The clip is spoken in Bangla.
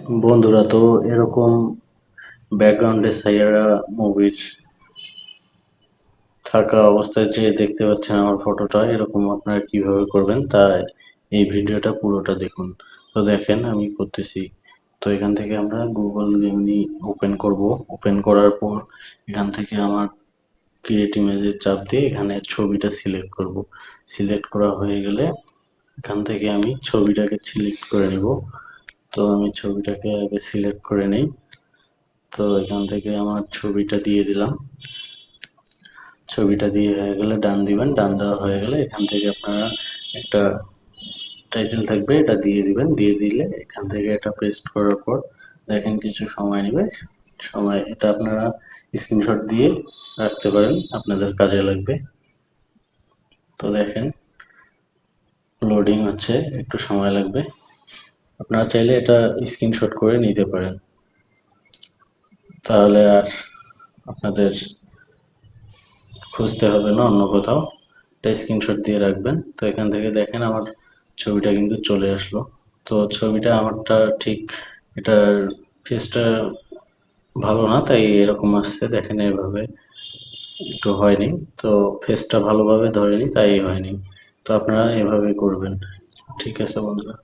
বন্ধুরা, তো এরকম ব্যাকগ্রাউন্ডে সাইয়ারা মুভির থাকা অবস্থায় যে দেখতে পাচ্ছেন আমার ফটোটা, এরকম আপনারা কিভাবে করবেন তা এই ভিডিওটা পুরোটা দেখুন। তো দেখেন আমি করতেছি। তো এখান থেকে আমরা গুগল এমনি ওপেন করব। ওপেন করার পর এখান থেকে আমার ক্রিয়েট ইমেজের চাপ দিয়ে এখানে ছবিটা সিলেক্ট করব। সিলেক্ট করা হয়ে গেলে এখান থেকে আমি ছবিটাকে সিলেক্ট করে নিব। তো আমি ছবিটাকে আগে সিলেক্ট করে নেই। তো এখান থেকে আমার ছবিটা দিয়ে দিলাম। ছবিটা দিয়ে হয়ে গেলে ডান দিবেন। ডান দেওয়া হয়ে গেলে এখান থেকে আপনারা একটা টাইটেল থাকবে, এটা দিয়ে দিবেন। দিয়ে দিলে এখান থেকে এটা পেস্ট করার পর দেখেন কিছু সময় নেবে। সময় এটা আপনারা স্ক্রিনশট দিয়ে রাখতে পারেন, আপনাদের কাজে লাগবে। তো দেখেন লোডিং হচ্ছে, একটু সময় লাগবে। আপনারা চাইলে এটা স্ক্রিনশট করে নিতে পারেন, তাহলে আর আপনাদের খুঁজতে হবে না অন্য কোথাও। এটা স্ক্রিনশট দিয়ে রাখবেন। তো এখান থেকে দেখেন আমার ছবিটা কিন্তু চলে আসলো। তো ছবিটা আমারটা ঠিক, এটার ফেসটা ভালো না তাই এরকম আসছে, দেখেন এভাবে একটু হয়নি। তো ফেসটা ভালোভাবে ধরেনি তাই হয়নি। তো আপনারা এভাবে করবেন। ঠিক আছে বন্ধুরা।